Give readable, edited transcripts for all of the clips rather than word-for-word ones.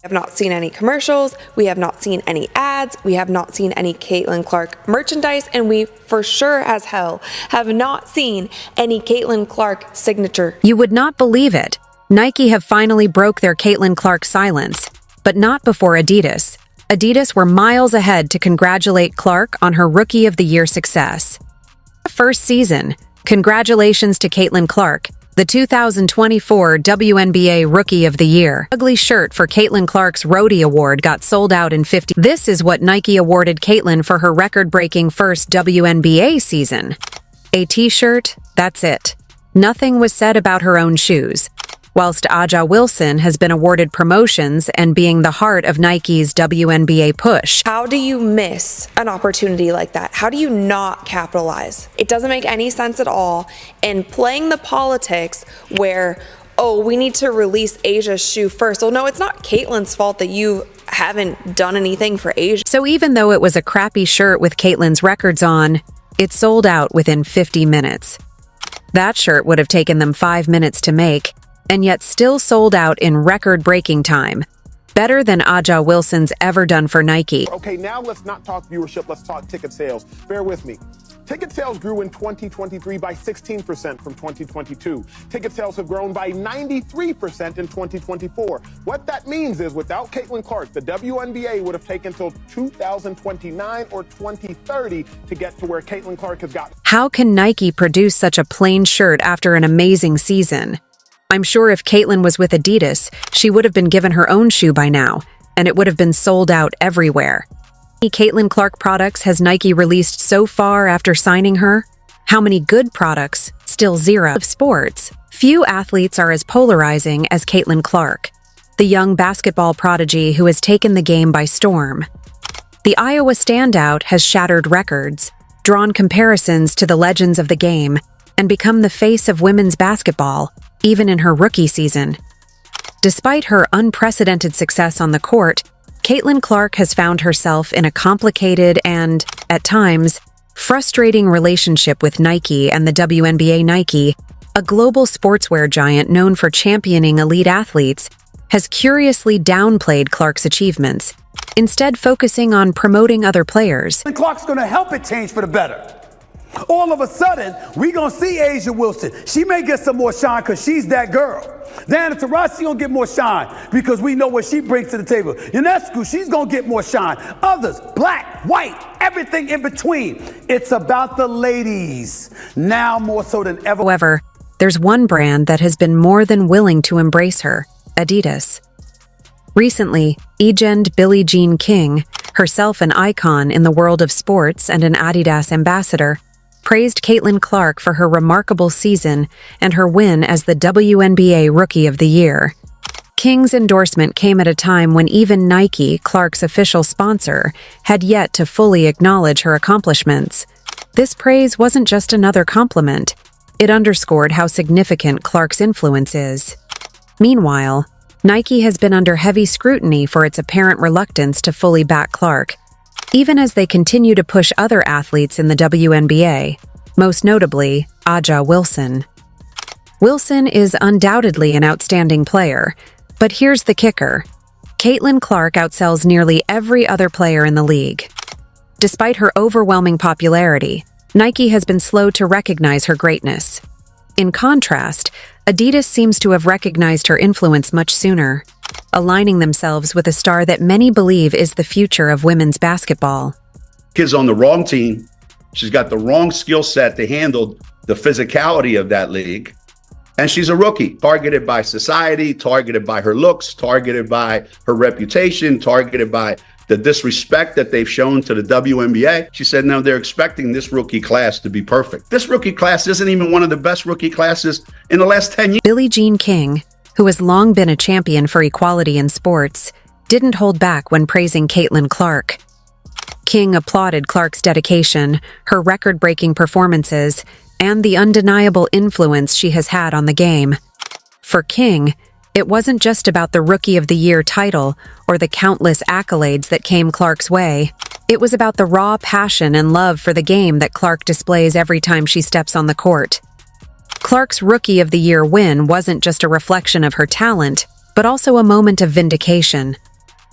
have not seen any commercials, we have not seen any ads, we have not seen any Caitlin Clark merchandise, and we for sure as hell have not seen any Caitlin Clark signature. You would not believe it. Nike have finally broke their Caitlin Clark silence, but not before Adidas. Adidas were miles ahead to congratulate Clark on her Rookie of the Year success. First season, congratulations to Caitlin Clark, the 2024 WNBA Rookie of the Year. Ugly shirt for Caitlin Clark's Roadie Award got sold out in 50. This is what Nike awarded Caitlin for her record-breaking first WNBA season. A t-shirt, that's it. Nothing was said about her own shoes. Whilst Wnba Wilson has been awarded promotions and being the heart of Nike's WNBA push. How do you miss an opportunity like that? How do you not capitalize? It doesn't make any sense at all. And playing the politics where, oh, we need to release Asia's shoe first. Well, no, it's not Caitlin's fault that you haven't done anything for Asia. So even though it was a crappy shirt with Caitlin's records on, it sold out within 50 minutes. That shirt would have taken them 5 minutes to make, and yet still sold out in record-breaking time. Better than Wnba Wilson's ever done for Nike. Okay, now let's not talk viewership, let's talk ticket sales. Bear with me. Ticket sales grew in 2023 by 16% from 2022. Ticket sales have grown by 93% in 2024. What that means is without Caitlin Clark, the WNBA would have taken till 2029 or 2030 to get to where Caitlin Clark has got. How can Nike produce such a plain shirt after an amazing season? I'm sure if Caitlin was with Adidas, she would have been given her own shoe by now, and it would have been sold out everywhere. How many Caitlin Clark products has Nike released so far after signing her? How many good products? Still zero. Of sports, few athletes are as polarizing as Caitlin Clark, the young basketball prodigy who has taken the game by storm. The Iowa standout has shattered records, drawn comparisons to the legends of the game, and become the face of women's basketball, even in her rookie season. Despite her unprecedented success on the court, Caitlin Clark has found herself in a complicated and, at times, frustrating relationship with Nike and the WNBA. Nike, a global sportswear giant known for championing elite athletes, has curiously downplayed Clark's achievements, instead focusing on promoting other players. Clark's gonna help it change for the better. All of a sudden, we gonna see A'ja Wilson. She may get some more shine because she's that girl. Diana Taurasi gonna get more shine because we know what she brings to the table. Ionescu, she's gonna get more shine. Others, black, white, everything in between. It's about the ladies, now more so than ever. However, there's one brand that has been more than willing to embrace her, Adidas. Recently, legend Billie Jean King, herself an icon in the world of sports and an Adidas ambassador, praised Caitlin Clark for her remarkable season and her win as the WNBA Rookie of the Year. King's endorsement came at a time when even Nike, Clark's official sponsor, had yet to fully acknowledge her accomplishments. This praise wasn't just another compliment. It underscored how significant Clark's influence is. Meanwhile, Nike has been under heavy scrutiny for its apparent reluctance to fully back Clark, even as they continue to push other athletes in the WNBA, most notably Wnba Wilson. Wilson is undoubtedly an outstanding player, but here's the kicker. Caitlin Clark outsells nearly every other player in the league. Despite her overwhelming popularity, Nike has been slow to recognize her greatness. In contrast, Adidas seems to have recognized her influence much sooner, aligning themselves with a star that many believe is the future of women's basketball. Kid's on the wrong team. She's got the wrong skill set to handle the physicality of that league. And she's a rookie, targeted by society, targeted by her looks, targeted by her reputation, targeted by the disrespect that they've shown to the WNBA. She said, no, they're expecting this rookie class to be perfect. This rookie class isn't even one of the best rookie classes in the last 10 years. Billie Jean King, who has long been a champion for equality in sports, didn't hold back when praising Caitlin Clark. King applauded Clark's dedication, her record-breaking performances, and the undeniable influence she has had on the game. For King, it wasn't just about the Rookie of the Year title or the countless accolades that came Clark's way. It was about the raw passion and love for the game that Clark displays every time she steps on the court. Clark's Rookie of the Year win wasn't just a reflection of her talent, but also a moment of vindication,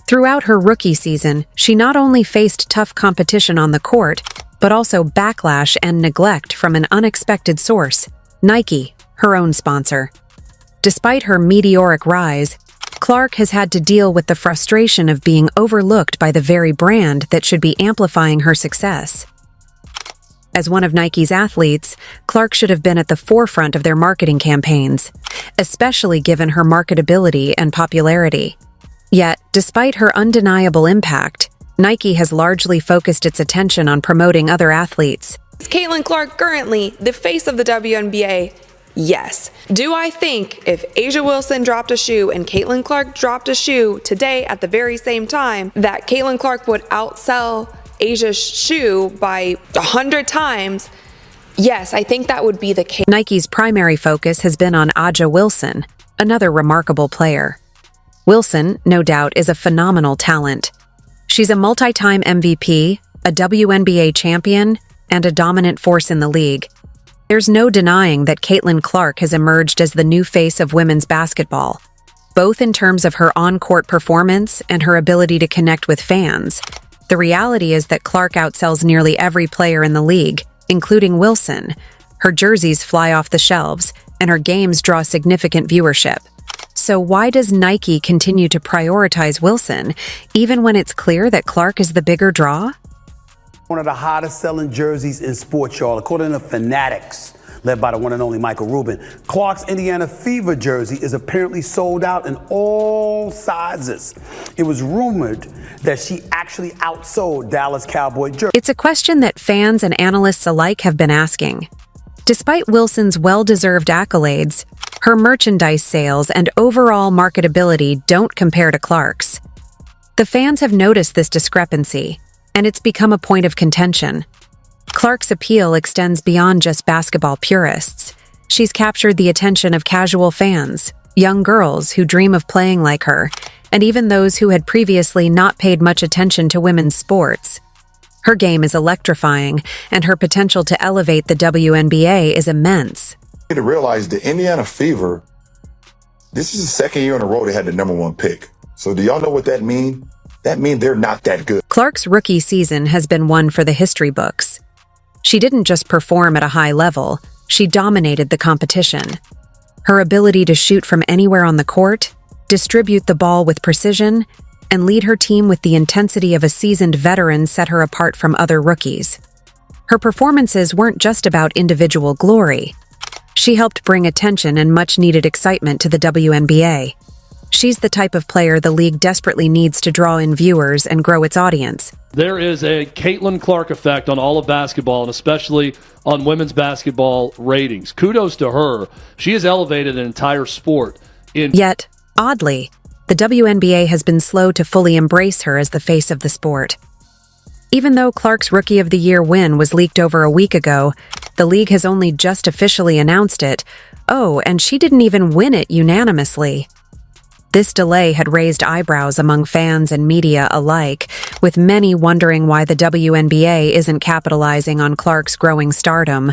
Throughout her rookie season, she not only faced tough competition on the court, but also backlash and neglect from an unexpected source, Nike, her own sponsor. Despite her meteoric rise, Clark has had to deal with the frustration of being overlooked by the very brand that should be amplifying her success. As one of Nike's athletes, Clark should have been at the forefront of their marketing campaigns, especially given her marketability and popularity. Yet, despite her undeniable impact, Nike has largely focused its attention on promoting other athletes. Is Caitlin Clark currently the face of the WNBA? Yes. Do I think if A'ja Wilson dropped a shoe and Caitlin Clark dropped a shoe today at the very same time, that Caitlin Clark would outsell A'ja's shoe by 100 times? Yes, I think that would be the case. Nike's primary focus has been on A'ja Wilson, another remarkable player. Wilson, no doubt, is a phenomenal talent. She's a multi-time MVP, a WNBA champion, and a dominant force in the league. There's no denying that Caitlin Clark has emerged as the new face of women's basketball, both in terms of her on-court performance and her ability to connect with fans. The reality is that Clark outsells nearly every player in the league, including Wilson. Her jerseys fly off the shelves, and her games draw significant viewership. So why does Nike continue to prioritize Wilson, even when it's clear that Clark is the bigger draw? One of the hottest selling jerseys in sports, y'all, according to Fanatics, led by the one and only Michael Rubin. Clark's Indiana Fever jersey is apparently sold out in all sizes. It was rumored that she actually outsold Dallas Cowboy jersey. It's a question that fans and analysts alike have been asking. Despite Wilson's well-deserved accolades, her merchandise sales and overall marketability don't compare to Clark's. The fans have noticed this discrepancy, and it's become a point of contention. Clark's appeal extends beyond just basketball purists. She's captured the attention of casual fans, young girls who dream of playing like her, and even those who had previously not paid much attention to women's sports. Her game is electrifying, and her potential to elevate the WNBA is immense. To realize the Indiana Fever, this is the second year in a row they had the #1 pick. So do y'all know what that means? That means they're not that good. Clark's rookie season has been one for the history books. She didn't just perform at a high level, she dominated the competition. Her ability to shoot from anywhere on the court, distribute the ball with precision, and lead her team with the intensity of a seasoned veteran set her apart from other rookies. Her performances weren't just about individual glory. She helped bring attention and much-needed excitement to the WNBA. She's the type of player the league desperately needs to draw in viewers and grow its audience. There is a Caitlin Clark effect on all of basketball, and especially on women's basketball ratings. Kudos to her. She has elevated an entire sport. Yet, oddly, the WNBA has been slow to fully embrace her as the face of the sport. Even though Clark's Rookie of the Year win was leaked over a week ago, the league has only just officially announced it. Oh, and she didn't even win it unanimously. This delay had raised eyebrows among fans and media alike, with many wondering why the WNBA isn't capitalizing on Clark's growing stardom.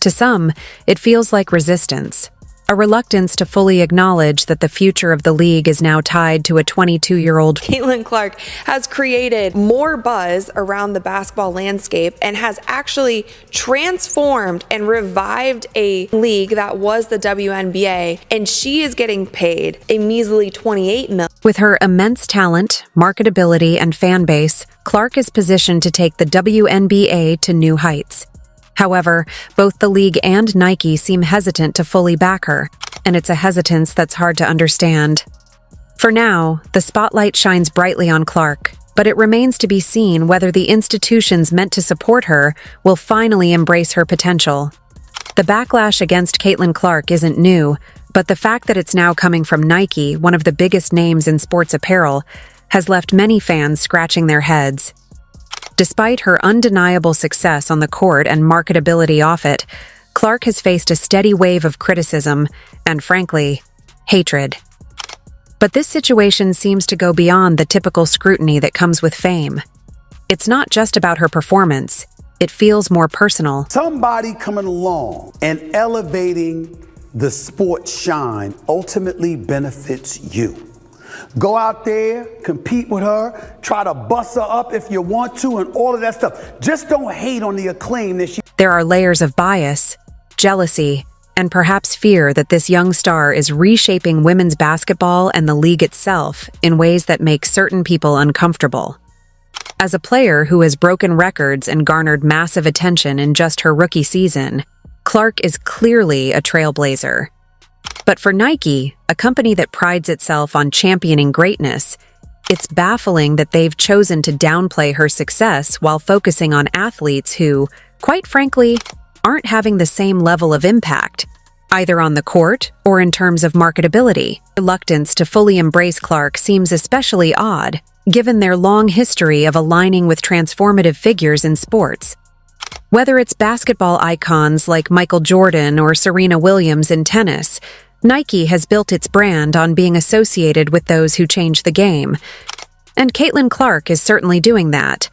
To some, it feels like resistance, a reluctance to fully acknowledge that the future of the league is now tied to a 22-year-old. Caitlin Clark has created more buzz around the basketball landscape and has actually transformed and revived a league that was the WNBA, and she is getting paid a measly $28 million. With her immense talent, marketability, and fan base, Clark is positioned to take the WNBA to new heights. However, both the league and Nike seem hesitant to fully back her, and it's a hesitance that's hard to understand. For now, the spotlight shines brightly on Clark, but it remains to be seen whether the institutions meant to support her will finally embrace her potential. The backlash against Caitlin Clark isn't new, but the fact that it's now coming from Nike, one of the biggest names in sports apparel, has left many fans scratching their heads. Despite her undeniable success on the court and marketability off it, Clark has faced a steady wave of criticism and, frankly, hatred. But this situation seems to go beyond the typical scrutiny that comes with fame. It's not just about her performance. It feels more personal. Somebody coming along and elevating the sports shine ultimately benefits you. Go out there, compete with her, try to bust her up if you want to, and all of that stuff. Just don't hate on the acclaim that she... There are layers of bias, jealousy, and perhaps fear that this young star is reshaping women's basketball and the league itself in ways that make certain people uncomfortable. As a player who has broken records and garnered massive attention in just her rookie season, Clark is clearly a trailblazer. But for Nike, a company that prides itself on championing greatness, it's baffling that they've chosen to downplay her success while focusing on athletes who, quite frankly, aren't having the same level of impact, either on the court or in terms of marketability. Reluctance to fully embrace Clark seems especially odd, given their long history of aligning with transformative figures in sports. Whether it's basketball icons like Michael Jordan or Serena Williams in tennis, Nike has built its brand on being associated with those who change the game. And Caitlin Clark is certainly doing that.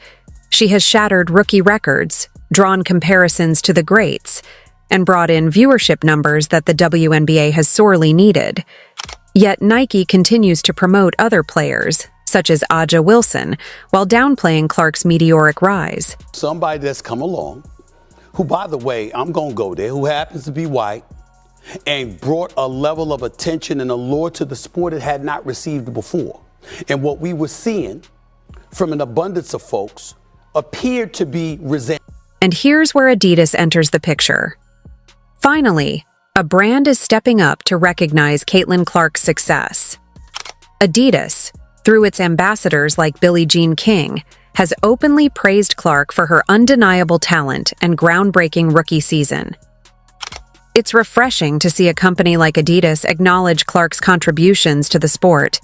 She has shattered rookie records, drawn comparisons to the greats, and brought in viewership numbers that the WNBA has sorely needed. Yet Nike continues to promote other players, such as Aja Wilson, while downplaying Clark's meteoric rise. Somebody that's come along, who, by the way, I'm going to go there, who happens to be white, and brought a level of attention and allure to the sport it had not received before. And what we were seeing from an abundance of folks appeared to be resentment. And here's where Adidas enters the picture. Finally, a brand is stepping up to recognize Caitlin Clark's success. Adidas, through its ambassadors like Billie Jean King, has openly praised Clark for her undeniable talent and groundbreaking rookie season. It's refreshing to see a company like Adidas acknowledge Clark's contributions to the sport,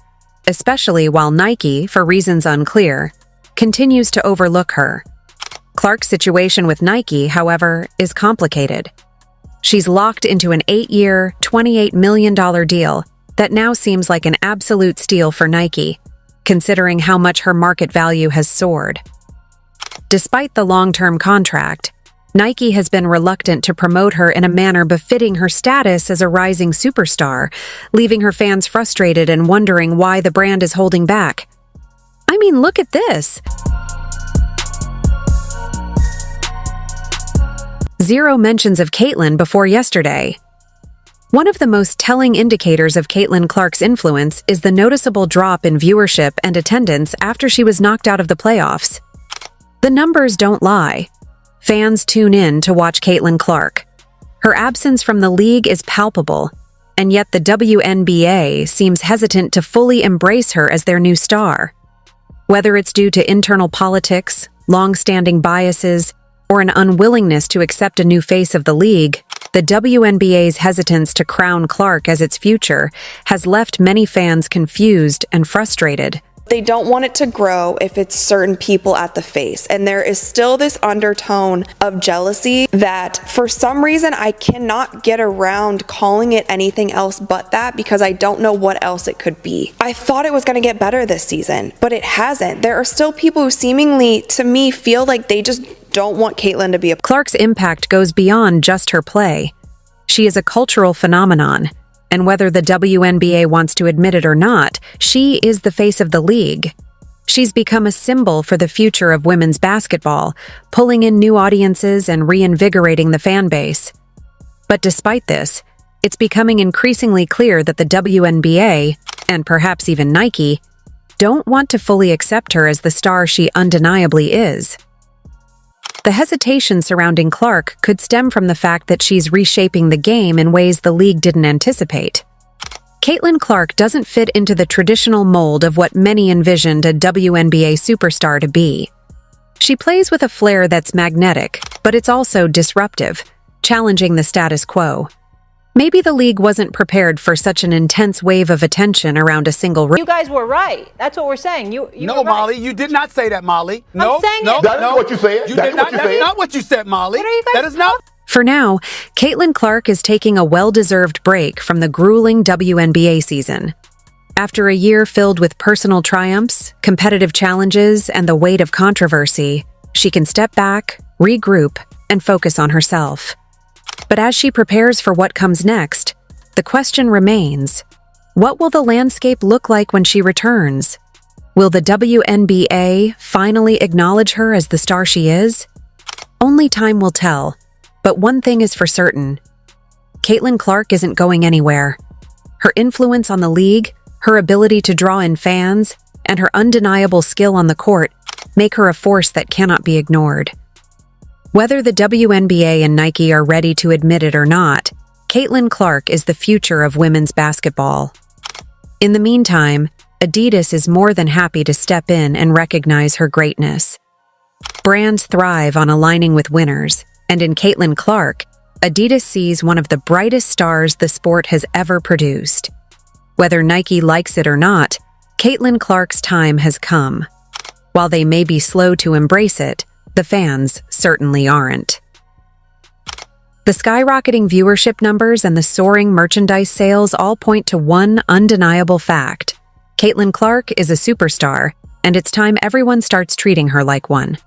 especially while Nike, for reasons unclear, continues to overlook her. Clark's situation with Nike, however, is complicated. She's locked into an 8-year, $28 million deal that now seems like an absolute steal for Nike, considering how much her market value has soared. Despite the long-term contract, Nike has been reluctant to promote her in a manner befitting her status as a rising superstar, leaving her fans frustrated and wondering why the brand is holding back. I mean, look at this. Zero mentions of Caitlin before yesterday. One of the most telling indicators of Caitlin Clark's influence is the noticeable drop in viewership and attendance after she was knocked out of the playoffs. The numbers don't lie. Fans tune in to watch Caitlin Clark. Her absence from the league is palpable, and yet the WNBA seems hesitant to fully embrace her as their new star. Whether it's due to internal politics, long-standing biases, or an unwillingness to accept a new face of the league, the WNBA's hesitance to crown Clark as its future has left many fans confused and frustrated. They don't want it to grow if it's certain people at the face. And there is still this undertone of jealousy that for some reason I cannot get around calling it anything else but that, because I don't know what else it could be. I thought it was going to get better this season, but it hasn't. There are still people who seemingly, to me, feel like they just don't want Caitlin to be a... Clark's impact goes beyond just her play. She is a cultural phenomenon. And whether the WNBA wants to admit it or not, she is the face of the league. She's become a symbol for the future of women's basketball, pulling in new audiences and reinvigorating the fan base. But despite this, it's becoming increasingly clear that the WNBA, and perhaps even Nike, don't want to fully accept her as the star she undeniably is. The hesitation surrounding Clark could stem from the fact that she's reshaping the game in ways the league didn't anticipate. Caitlin Clark doesn't fit into the traditional mold of what many envisioned a WNBA superstar to be. She plays with a flair that's magnetic, but it's also disruptive, challenging the status quo. Maybe the league wasn't prepared for such an intense wave of attention around a single... You guys were right. That's what we're saying. You No, were right. Molly, you did not say that, Molly. No, saying no, it. That is no. what you said. You That did is not. what you That's said. not what you said, Molly. What are you guys That is not. For now, Caitlin Clark is taking a well-deserved break from the grueling WNBA season. After a year filled with personal triumphs, competitive challenges, and the weight of controversy, she can step back, regroup, and focus on herself. But as she prepares for what comes next, the question remains, What will the landscape look like when she returns? Will the WNBA finally acknowledge her as the star she is? Only time will tell, but one thing is for certain. Caitlin Clark isn't going anywhere. Her influence on the league, her ability to draw in fans, and her undeniable skill on the court make her a force that cannot be ignored. Whether the WNBA and Nike are ready to admit it or not, Caitlin Clark is the future of women's basketball. In the meantime, Adidas is more than happy to step in and recognize her greatness. Brands thrive on aligning with winners, and in Caitlin Clark, Adidas sees one of the brightest stars the sport has ever produced. Whether Nike likes it or not, Caitlin Clark's time has come. While they may be slow to embrace it, the fans certainly aren't. The skyrocketing viewership numbers and the soaring merchandise sales all point to one undeniable fact. Caitlin Clark is a superstar, and it's time everyone starts treating her like one.